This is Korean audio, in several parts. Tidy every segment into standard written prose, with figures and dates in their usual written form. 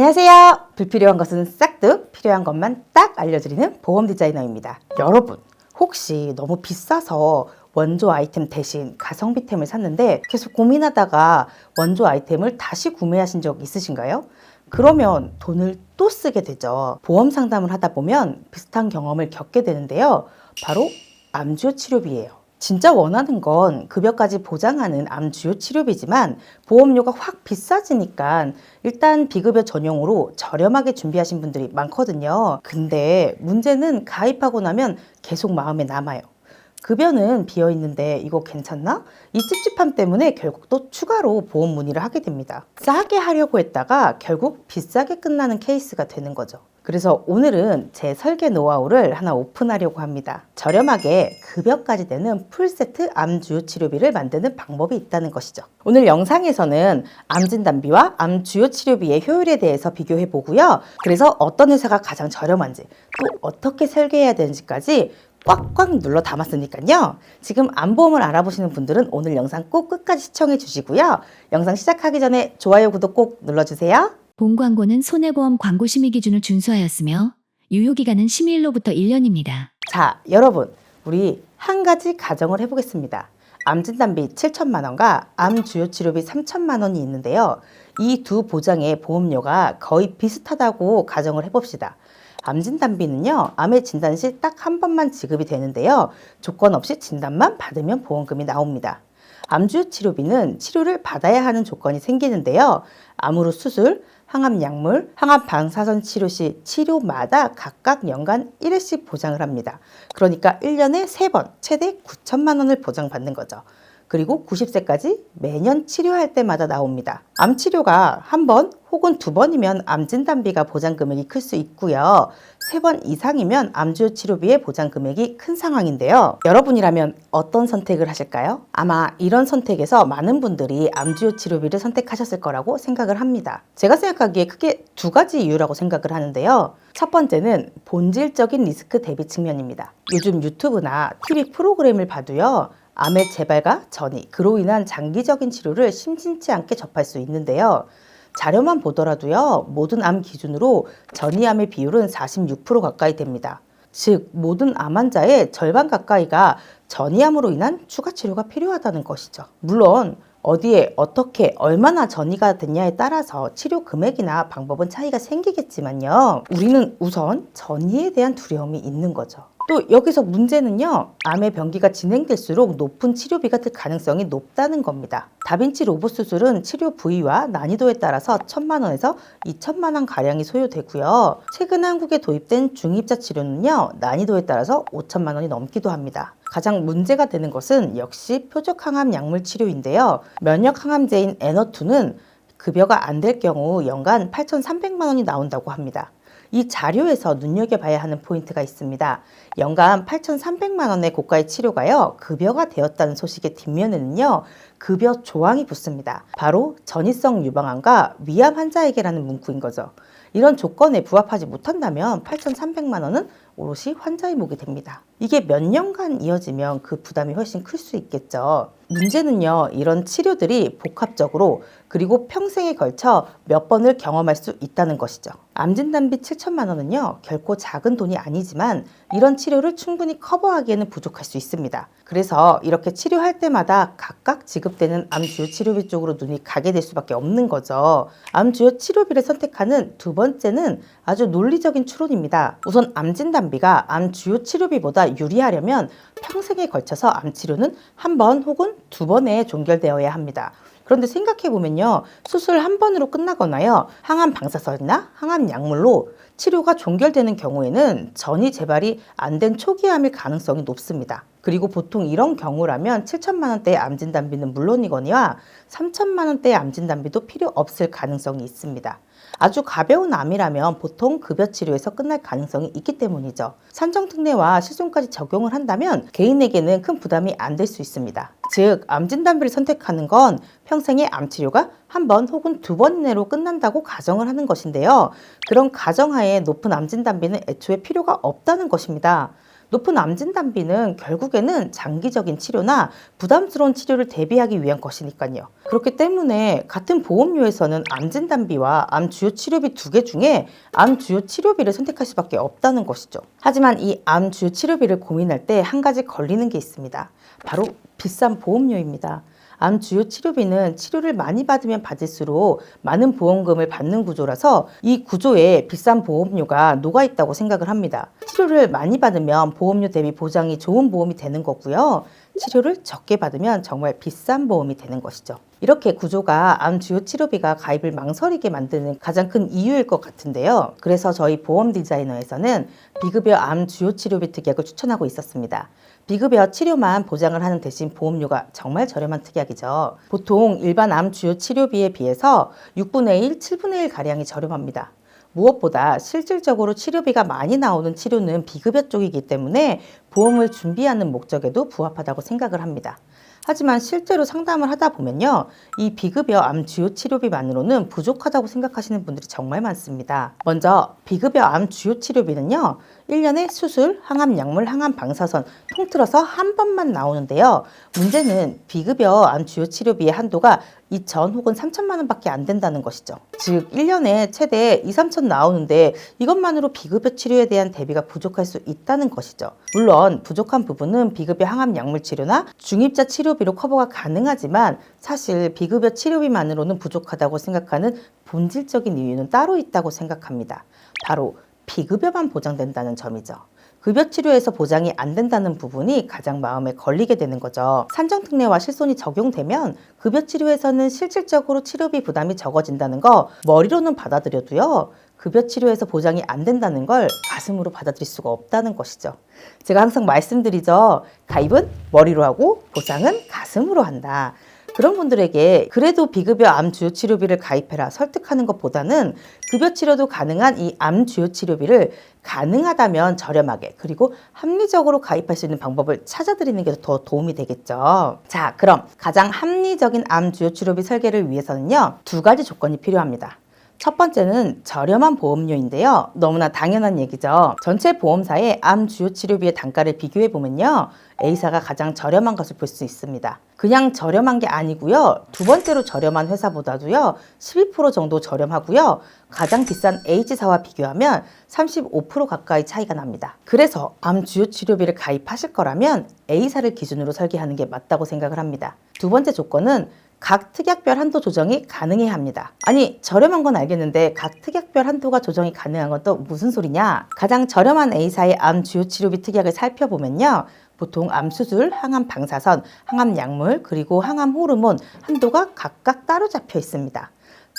안녕하세요. 불필요한 것은 싹둑, 필요한 것만 딱 알려드리는 보험 디자이너입니다. 여러분, 혹시 너무 비싸서 원조 아이템 대신 가성비템을 샀는데 계속 고민하다가 원조 아이템을 다시 구매하신 적 있으신가요? 그러면 돈을 또 쓰게 되죠. 보험 상담을 하다 보면 비슷한 경험을 겪게 되는데요. 바로 암주요 치료비예요. 진짜 원하는 건 급여까지 보장하는 암주요 치료비지만 보험료가 확 비싸지니까 일단 비급여 전용으로 저렴하게 준비하신 분들이 많거든요. 근데 문제는 가입하고 나면 계속 마음에 남아요. 급여는 비어 있는데 이거 괜찮나? 이 찝찝함 때문에 결국 또 추가로 보험 문의를 하게 됩니다. 싸게 하려고 했다가 결국 비싸게 끝나는 케이스가 되는 거죠. 그래서 오늘은 제 설계 노하우를 하나 오픈하려고 합니다. 저렴하게 급여까지 되는 풀세트 암주요 치료비를 만드는 방법이 있다는 것이죠. 오늘 영상에서는 암 진단비와 암 주요 치료비의 효율에 대해서 비교해 보고요. 그래서 어떤 회사가 가장 저렴한지, 또 어떻게 설계해야 되는지까지 꽉꽉 눌러 담았으니까요. 지금 암보험을 알아보시는 분들은 오늘 영상 꼭 끝까지 시청해 주시고요. 영상 시작하기 전에 좋아요, 구독 꼭 눌러주세요. 본 광고는 손해보험 광고 심의 기준을 준수하였으며 유효기간은 심의일로부터 1년입니다. 자, 여러분, 우리 한 가지 가정을 해보겠습니다. 암 진단비 7천만 원과 암 주요 치료비 3천만 원이 있는데요. 이 두 보장의 보험료가 거의 비슷하다고 가정을 해봅시다. 암 진단비는요, 암의 진단 시 딱 한 번만 지급이 되는데요. 조건 없이 진단만 받으면 보험금이 나옵니다. 암주요 치료비는 치료를 받아야 하는 조건이 생기는데요. 암으로 수술, 항암 약물, 항암 방사선 치료 시 치료마다 각각 연간 1회씩 보장을 합니다. 그러니까 1년에 3번, 최대 9천만 원을 보장받는 거죠. 그리고 90세까지 매년 치료할 때마다 나옵니다. 암 치료가 한 번 혹은 두 번이면 암 진단비가 보장 금액이 클 수 있고요. 3번 이상이면 암주요 치료비의 보장 금액이 큰 상황인데요. 여러분이라면 어떤 선택을 하실까요? 아마 이런 선택에서 많은 분들이 암주요 치료비를 선택하셨을 거라고 생각을 합니다. 제가 생각하기에 크게 두 가지 이유라고 생각을 하는데요. 첫 번째는 본질적인 리스크 대비 측면입니다. 요즘 유튜브나 TV 프로그램을 봐도요. 암의 재발과 전이, 그로 인한 장기적인 치료를 심심치 않게 접할 수 있는데요. 자료만 보더라도요, 모든 암 기준으로 전이암의 비율은 46% 가까이 됩니다. 즉, 모든 암 환자의 절반 가까이가 전이암으로 인한 추가 치료가 필요하다는 것이죠. 물론 어디에 어떻게 얼마나 전이가 됐냐에 따라서 치료 금액이나 방법은 차이가 생기겠지만요. 우리는 우선 전이에 대한 두려움이 있는 거죠. 또 여기서 문제는요, 암의 병기가 진행될수록 높은 치료비가 들 가능성이 높다는 겁니다. 다빈치 로봇 수술은 치료 부위와 난이도에 따라서 1천만 원에서 2천만 원 가량이 소요되고요. 최근 한국에 도입된 중입자 치료는요, 난이도에 따라서 5천만 원이 넘기도 합니다. 가장 문제가 되는 것은 역시 표적 항암 약물 치료인데요. 면역 항암제인 에너투는 급여가 안 될 경우 연간 8,300만 원이 나온다고 합니다. 이 자료에서 눈여겨봐야 하는 포인트가 있습니다. 연간 8,300만 원의 고가의 치료가요, 급여가 되었다는 소식의 뒷면에는요, 급여 조항이 붙습니다. 바로 전이성 유방암과 위암 환자에게라는 문구인 거죠. 이런 조건에 부합하지 못한다면 8,300만 원은 오롯이 환자의 몫이 됩니다. 이게 몇 년간 이어지면 그 부담이 훨씬 클 수 있겠죠. 문제는요, 이런 치료들이 복합적으로 그리고 평생에 걸쳐 몇 번을 경험할 수 있다는 것이죠. 암 진단비 7천만 원은요, 결코 작은 돈이 아니지만 이런 치료를 충분히 커버하기에는 부족할 수 있습니다. 그래서 이렇게 치료할 때마다 각각 지급되는 암 주요 치료비 쪽으로 눈이 가게 될 수밖에 없는 거죠. 암 주요 치료비를 선택하는 두 번째는 아주 논리적인 추론입니다. 우선 암 진단비가 암 주요 치료비보다 유리하려면 평생에 걸쳐서 암 치료는 한 번 혹은 두 번에 종결되어야 합니다. 그런데 생각해보면요, 수술 한 번으로 끝나거나요, 항암 방사선이나 항암 약물로 치료가 종결되는 경우에는 전이 재발이 안 된 초기암일 가능성이 높습니다. 그리고 보통 이런 경우라면 7천만 원대의 암 진단비는 물론이거니와 3천만 원대의 암 진단비도 필요 없을 가능성이 있습니다. 아주 가벼운 암이라면 보통 급여 치료에서 끝날 가능성이 있기 때문이죠. 산정특례와 실손까지 적용을 한다면 개인에게는 큰 부담이 안 될 수 있습니다. 즉, 암 진단비를 선택하는 건 평생의 암 치료가 한 번 혹은 두 번 내로 끝난다고 가정을 하는 것인데요. 그런 가정하에 높은 암 진단비는 애초에 필요가 없다는 것입니다. 높은 암 진단비는 결국에는 장기적인 치료나 부담스러운 치료를 대비하기 위한 것이니까요. 그렇기 때문에 같은 보험료에서는 암 진단비와 암 주요 치료비 두 개 중에 암 주요 치료비를 선택할 수밖에 없다는 것이죠. 하지만 이 암 주요 치료비를 고민할 때 한 가지 걸리는 게 있습니다. 바로 비싼 보험료입니다. 암 주요 치료비는 치료를 많이 받으면 받을수록 많은 보험금을 받는 구조라서 이 구조에 비싼 보험료가 녹아 있다고 생각을 합니다. 치료를 많이 받으면 보험료 대비 보장이 좋은 보험이 되는 거고요. 치료를 적게 받으면 정말 비싼 보험이 되는 것이죠. 이렇게 구조가 암 주요 치료비가 가입을 망설이게 만드는 가장 큰 이유일 것 같은데요. 그래서 저희 보험 디자이너에서는 비급여 암 주요 치료비 특약을 추천하고 있었습니다. 비급여 치료만 보장을 하는 대신 보험료가 정말 저렴한 특약이죠. 보통 일반 암 주요 치료비에 비해서 6분의 1, 7분의 1 가량이 저렴합니다. 무엇보다 실질적으로 치료비가 많이 나오는 치료는 비급여 쪽이기 때문에 보험을 준비하는 목적에도 부합하다고 생각을 합니다. 하지만 실제로 상담을 하다 보면요, 이 비급여 암 주요 치료비만으로는 부족하다고 생각하시는 분들이 정말 많습니다. 먼저 비급여 암 주요 치료비는요, 1년에 수술, 항암 약물, 항암 방사선 통틀어서 한 번만 나오는데요. 문제는 비급여 암 주요 치료비의 한도가 2천 혹은 3천만 원밖에 안 된다는 것이죠. 즉 1년에 최대 2, 3천 나오는데 이것만으로 비급여 치료에 대한 대비가 부족할 수 있다는 것이죠. 물론 부족한 부분은 비급여 항암 약물 치료나 중입자 치료비로 커버가 가능하지만 사실 비급여 치료비만으로는 부족하다고 생각하는 본질적인 이유는 따로 있다고 생각합니다. 바로 비급여만 보장된다는 점이죠. 급여 치료에서 보장이 안 된다는 부분이 가장 마음에 걸리게 되는 거죠. 산정특례와 실손이 적용되면 급여 치료에서는 실질적으로 치료비 부담이 적어진다는 거 머리로는 받아들여도요, 급여 치료에서 보장이 안 된다는 걸 가슴으로 받아들일 수가 없다는 것이죠. 제가 항상 말씀드리죠. 가입은 머리로 하고 보장은 가슴으로 한다. 그런 분들에게 그래도 비급여 암 주요 치료비를 가입해라 설득하는 것보다는 급여 치료도 가능한 이 암 주요 치료비를 가능하다면 저렴하게 그리고 합리적으로 가입할 수 있는 방법을 찾아드리는 게 더 도움이 되겠죠. 자, 그럼 가장 합리적인 암 주요 치료비 설계를 위해서는요, 두 가지 조건이 필요합니다. 첫 번째는 저렴한 보험료인데요. 너무나 당연한 얘기죠. 전체 보험사의 암 주요 치료비의 단가를 비교해 보면요, A사가 가장 저렴한 것을 볼 수 있습니다. 그냥 저렴한 게 아니고요, 두 번째로 저렴한 회사보다도요 12% 정도 저렴하고요, 가장 비싼 H사와 비교하면 35% 가까이 차이가 납니다. 그래서 암 주요 치료비를 가입하실 거라면 A사를 기준으로 설계하는 게 맞다고 생각을 합니다. 두 번째 조건은 각 특약별 한도 조정이 가능해야 합니다. 아니, 저렴한 건 알겠는데 각 특약별 한도가 조정이 가능한 건 또 무슨 소리냐? 가장 저렴한 A사의 암 주요 치료비 특약을 살펴보면요, 보통 암수술, 항암 방사선, 항암 약물, 그리고 항암 호르몬 한도가 각각 따로 잡혀 있습니다.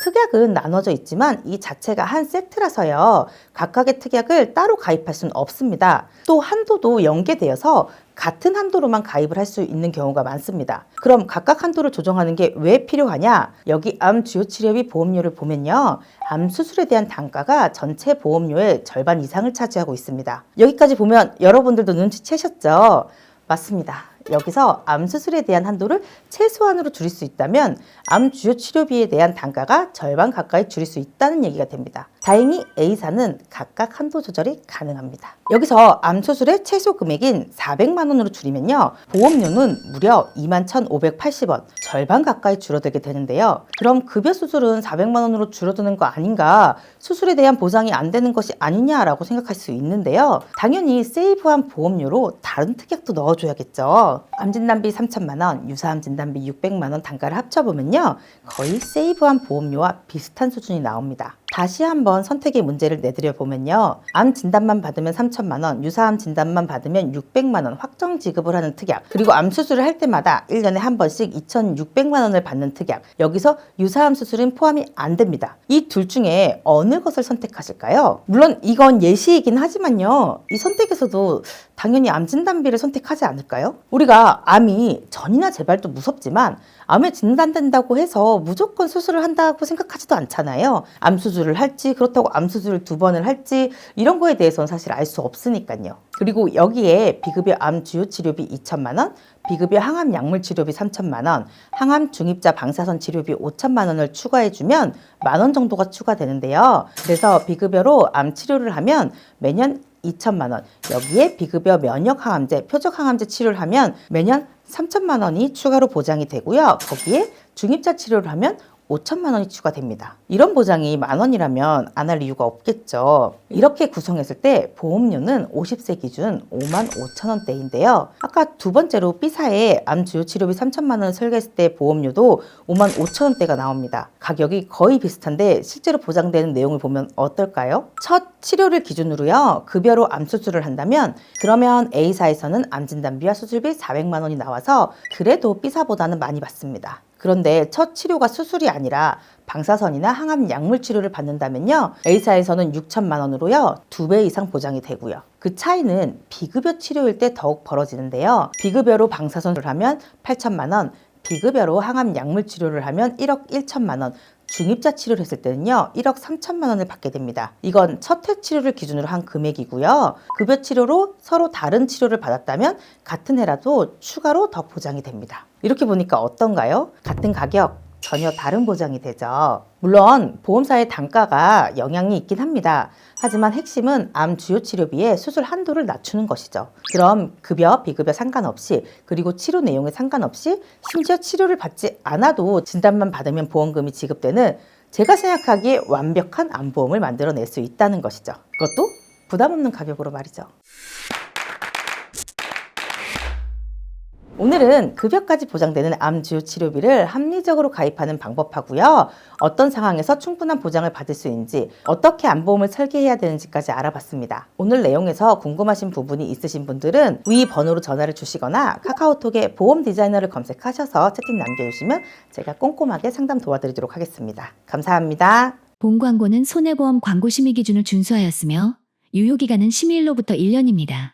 특약은 나눠져 있지만 이 자체가 한 세트라서요, 각각의 특약을 따로 가입할 수는 없습니다. 또 한도도 연계되어서 같은 한도로만 가입을 할 수 있는 경우가 많습니다. 그럼 각각 한도를 조정하는 게 왜 필요하냐? 여기 암 주요 치료비 보험료를 보면요, 암 수술에 대한 단가가 전체 보험료의 절반 이상을 차지하고 있습니다. 여기까지 보면 여러분들도 눈치채셨죠? 맞습니다. 여기서 암 수술에 대한 한도를 최소한으로 줄일 수 있다면 암 주요 치료비에 대한 단가가 절반 가까이 줄일 수 있다는 얘기가 됩니다. 다행히 A사는 각각 한도 조절이 가능합니다. 여기서 암 수술의 최소 금액인 400만 원으로 줄이면요, 보험료는 무려 21,580원, 절반 가까이 줄어들게 되는데요. 그럼 급여 수술은 400만 원으로 줄어드는 거 아닌가? 수술에 대한 보장이 안 되는 것이 아니냐라고 생각할 수 있는데요. 당연히 세이브한 보험료로 다른 특약도 넣어줘야겠죠. 암 진단비 3천만 원, 유사암 진단비 600만 원 단가를 합쳐보면요, 거의 세이브한 보험료와 비슷한 수준이 나옵니다. 다시 한번 선택의 문제를 내드려 보면요, 암 진단만 받으면 3천만 원, 유사암 진단만 받으면 600만 원 확정 지급을 하는 특약, 그리고 암 수술을 할 때마다 1년에 한 번씩 2,600만 원을 받는 특약, 여기서 유사암 수술은 포함이 안 됩니다. 이 둘 중에 어느 것을 선택하실까요? 물론 이건 예시이긴 하지만요, 이 선택에서도 당연히 암 진단비를 선택하지 않을까요? 우리가 암이 전이나 재발도 무섭지만 암에 진단된다고 해서 무조건 수술을 한다고 생각하지도 않잖아요. 암 수술을 할지, 그렇다고 암 수술을 2번을 할지 이런 거에 대해서는 사실 알 수 없으니까요. 그리고 여기에 비급여 암 주요 치료비 2천만 원, 비급여 항암 약물 치료비 3천만 원, 항암 중입자 방사선 치료비 5천만 원을 추가해주면 10,000원 정도가 추가되는데요. 그래서 비급여로 암 치료를 하면 매년 2천만 원, 여기에 비급여 면역항암제, 표적항암제 치료를 하면 매년 3천만 원이 추가로 보장이 되고요. 거기에 중입자 치료를 하면 5천만 원이 추가됩니다. 이런 보장이 10,000원이라면 안 할 이유가 없겠죠. 이렇게 구성했을 때 보험료는 50세 기준 55,000원대인데요. 아까 두 번째로 B사에 암 주요 치료비 3천만 원을 설계했을 때 보험료도 55,000원대가 나옵니다. 가격이 거의 비슷한데 실제로 보장되는 내용을 보면 어떨까요? 첫 치료를 기준으로요. 급여로 암 수술을 한다면 그러면 A사에서는 암 진단비와 수술비 400만 원이 나와서 그래도 B사보다는 많이 받습니다. 그런데 첫 치료가 수술이 아니라 방사선이나 항암 약물 치료를 받는다면요. A사에서는 6천만 원으로요. 2배 이상 보장이 되고요. 그 차이는 비급여 치료일 때 더욱 벌어지는데요. 비급여로 방사선을 하면 8천만 원, 비급여로 항암 약물 치료를 하면 1억 1천만 원, 중입자 치료를 했을 때는요 1억 3천만 원을 받게 됩니다. 이건 첫 해 치료를 기준으로 한 금액이고요. 급여 치료로 서로 다른 치료를 받았다면 같은 해라도 추가로 더 보장이 됩니다. 이렇게 보니까 어떤가요? 같은 가격, 전혀 다른 보장이 되죠. 물론 보험사의 단가가 영향이 있긴 합니다. 하지만 핵심은 암 주요 치료비의 수술 한도를 낮추는 것이죠. 그럼 급여, 비급여 상관없이 그리고 치료 내용에 상관없이 심지어 치료를 받지 않아도 진단만 받으면 보험금이 지급되는 제가 생각하기에 완벽한 암보험을 만들어낼 수 있다는 것이죠. 그것도 부담 없는 가격으로 말이죠. 오늘은 급여까지 보장되는 암 주요 치료비를 합리적으로 가입하는 방법하고요. 어떤 상황에서 충분한 보장을 받을 수 있는지, 어떻게 암보험을 설계해야 되는지까지 알아봤습니다. 오늘 내용에서 궁금하신 부분이 있으신 분들은 위 번호로 전화를 주시거나 카카오톡에 보험 디자이너를 검색하셔서 채팅 남겨주시면 제가 꼼꼼하게 상담 도와드리도록 하겠습니다. 감사합니다. 본 광고는 손해보험 광고 심의 기준을 준수하였으며 유효기간은 심의일로부터 1년입니다.